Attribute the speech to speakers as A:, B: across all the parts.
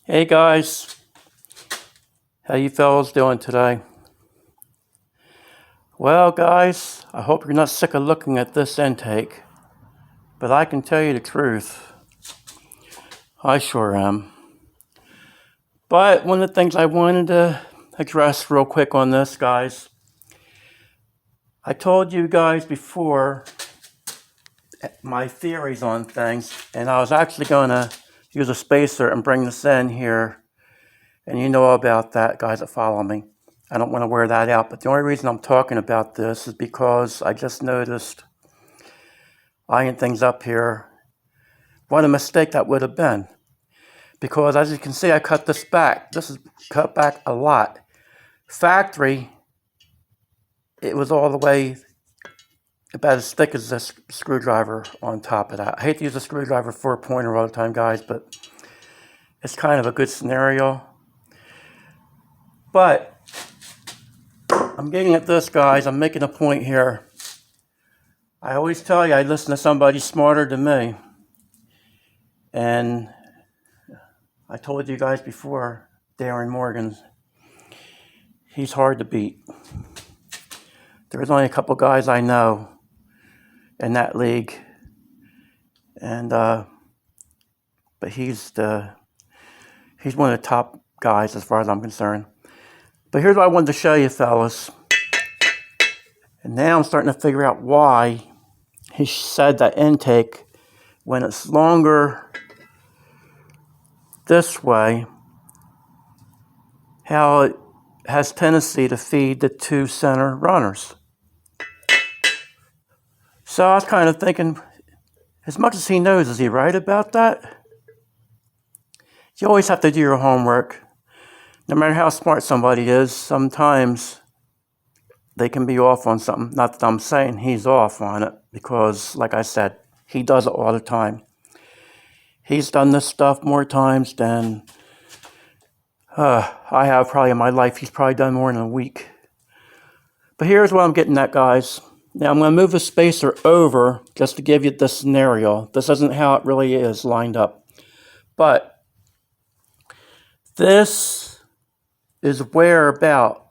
A: Hey guys, how you fellas doing today? Well guys, I hope you're not sick of looking at this intake, but I can tell you the truth, I sure am. But one of the things I wanted to address real quick on this, guys, I told you guys before my theories on things, and I was actually going to use a spacer and bring this in here, and you know about that, guys that follow me. I don't want to wear that out, but the only reason I'm talking about this is because I just noticed eyeing things up here, what a mistake that would have been. Because as you can see, I cut this back. This is cut back a lot. Factory, it was all the way about as thick as this screwdriver on top of that. I hate to use a screwdriver for a pointer all the time, guys, but it's kind of a good scenario. But I'm getting at this, guys. I'm making a point here. I always tell you I listen to somebody smarter than me. And I told you guys before, Darren Morgan, he's hard to beat. There's only a couple guys I know in that league, and but he's one of the top guys as far as I'm concerned. But here's what I wanted to show you, fellas. And now I'm starting to figure out why he said that intake, when it's longer this way, how it has tendency to feed the two center runners. So I was kind of thinking, as much as he knows, is he right about that? You always have to do your homework. No matter how smart somebody is, sometimes they can be off on something. Not that I'm saying he's off on it, because, like I said, he does it all the time. He's done this stuff more times than I have probably in my life. He's probably done more in a week. But here's what I'm getting at, guys. Now I'm going to move the spacer over just to give you the scenario. This isn't how it really is lined up. But this is where about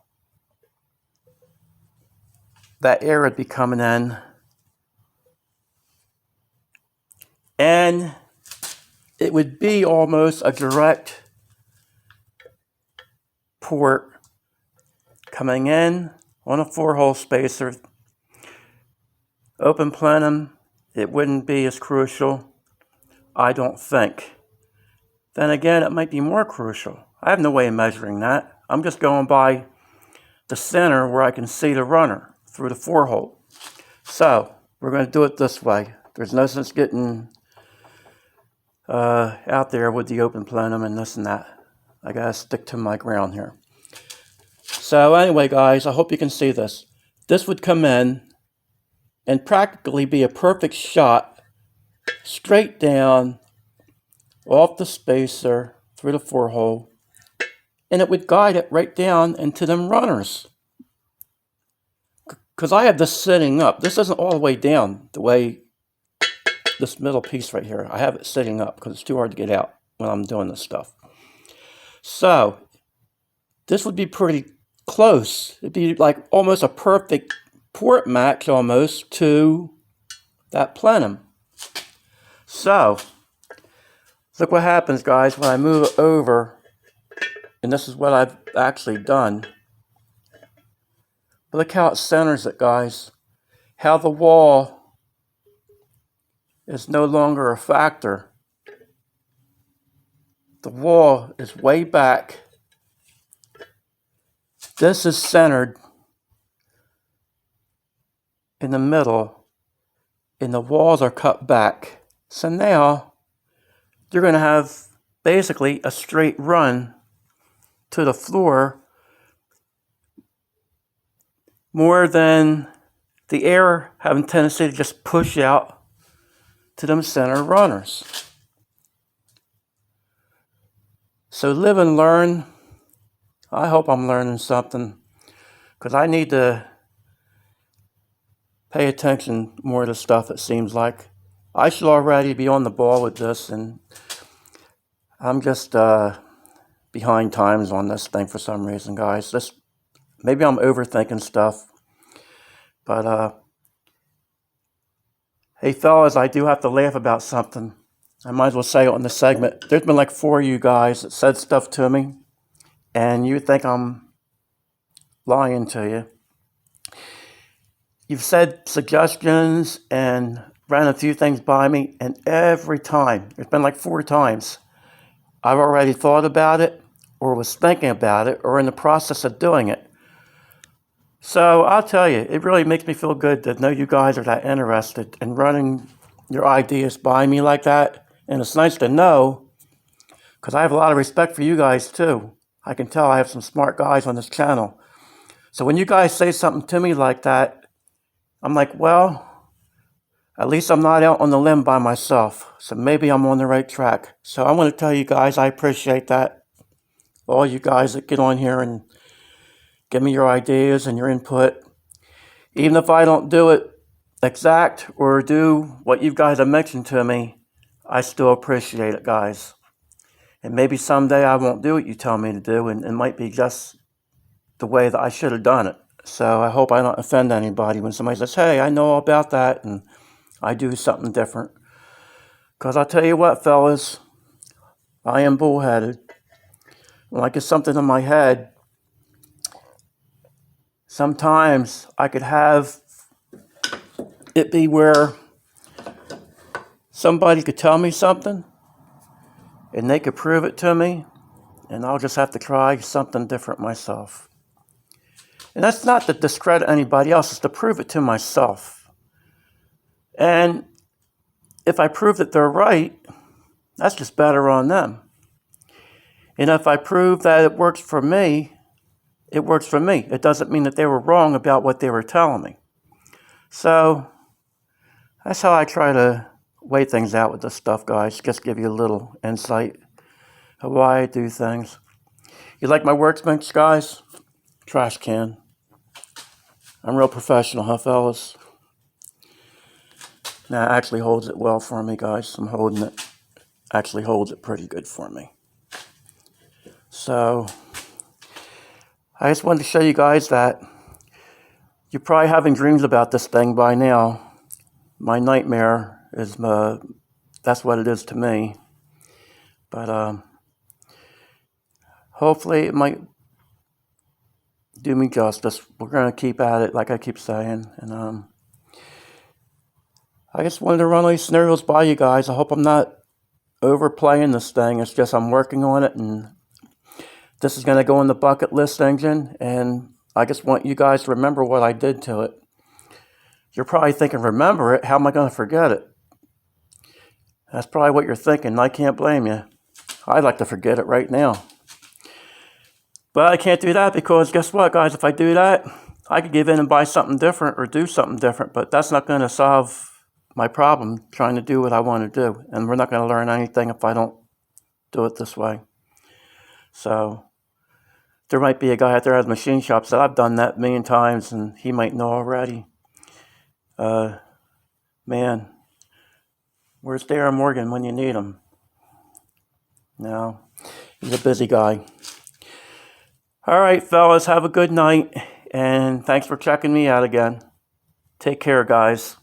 A: that air would be coming in. And it would be almost a direct port coming in on a 4-hole spacer. Open plenum, it wouldn't be as crucial, I don't think. Then again, it might be more crucial. I have no way of measuring that. I'm just going by the center where I can see the runner through the 4-hole. So, we're going to do it this way. There's no sense getting out there with the open plenum and this and that. I got to stick to my ground here. So anyway, guys, I hope you can see this. This would come in and practically be a perfect shot straight down off the spacer through the 4-hole, and it would guide it right down into them runners. Because I have this sitting up. This isn't all the way down the way this middle piece right here. I have it sitting up because it's too hard to get out when I'm doing this stuff. So this would be pretty close. It'd be like almost a perfect port match almost to that plenum. So look what happens, guys, when I move it over, and this is what I've actually done. But look how it centers it, guys. How the wall is no longer a factor. The wall is way back. This is centered in the middle, and the walls are cut back. So now you're going to have basically a straight run to the floor, more than the air having tendency to just push out to them center runners. So live and learn. I hope I'm learning something, because I need to pay attention more to stuff, it seems like. I should already be on the ball with this, and I'm just behind times on this thing for some reason, guys. Maybe I'm overthinking stuff. But, hey, fellas, I do have to laugh about something. I might as well say it on the segment. There's been like 4 of you guys that said stuff to me, and you think I'm lying to you. You've said suggestions and ran a few things by me, and every time, it's been like 4 times, I've already thought about it, or was thinking about it, or in the process of doing it. So I'll tell you, it really makes me feel good to know you guys are that interested in running your ideas by me like that. And it's nice to know, because I have a lot of respect for you guys too. I can tell I have some smart guys on this channel. So when you guys say something to me like that, I'm like, well, at least I'm not out on the limb by myself. So maybe I'm on the right track. So I want to tell you guys, I appreciate that. All you guys that get on here and give me your ideas and your input. Even if I don't do it exact or do what you guys have mentioned to me, I still appreciate it, guys. And maybe someday I won't do what you tell me to do, and it might be just the way that I should have done it. So I hope I don't offend anybody when somebody says, hey, I know all about that, and I do something different. Because I'll tell you what, fellas, I am bullheaded. When I get something in my head, sometimes I could have it be where somebody could tell me something, and they could prove it to me, and I'll just have to try something different myself. And that's not to discredit anybody else, it's to prove it to myself. And if I prove that they're right, that's just better on them. And if I prove that it works for me, it works for me. It doesn't mean that they were wrong about what they were telling me. So that's how I try to weigh things out with this stuff, guys. Just give you a little insight of why I do things. You like my workbench, guys? Trash can. I'm real professional, huh, fellas? Now, it actually holds it well for me, guys. I'm holding it. Actually holds it pretty good for me. So, I just wanted to show you guys that you're probably having dreams about this thing by now. My nightmare is, that's what it is to me. But hopefully it might do me justice. We're going to keep at it, like I keep saying. And I just wanted to run all these scenarios by you guys. I hope I'm not overplaying this thing. It's just I'm working on it, and this is going to go in the bucket list engine, and I just want you guys to remember what I did to it. You're probably thinking, remember it? How am I going to forget it? That's probably what you're thinking, and I can't blame you. I'd like to forget it right now. But I can't do that because guess what, guys? If I do that, I could give in and buy something different or do something different, but that's not going to solve my problem trying to do what I want to do. And we're not going to learn anything if I don't do it this way. So there might be a guy out there at machine shops that I've done that a million times, and he might know already. Man, where's Darren Morgan when you need him? No, he's a busy guy. All right, fellas, have a good night, and thanks for checking me out again. Take care, guys.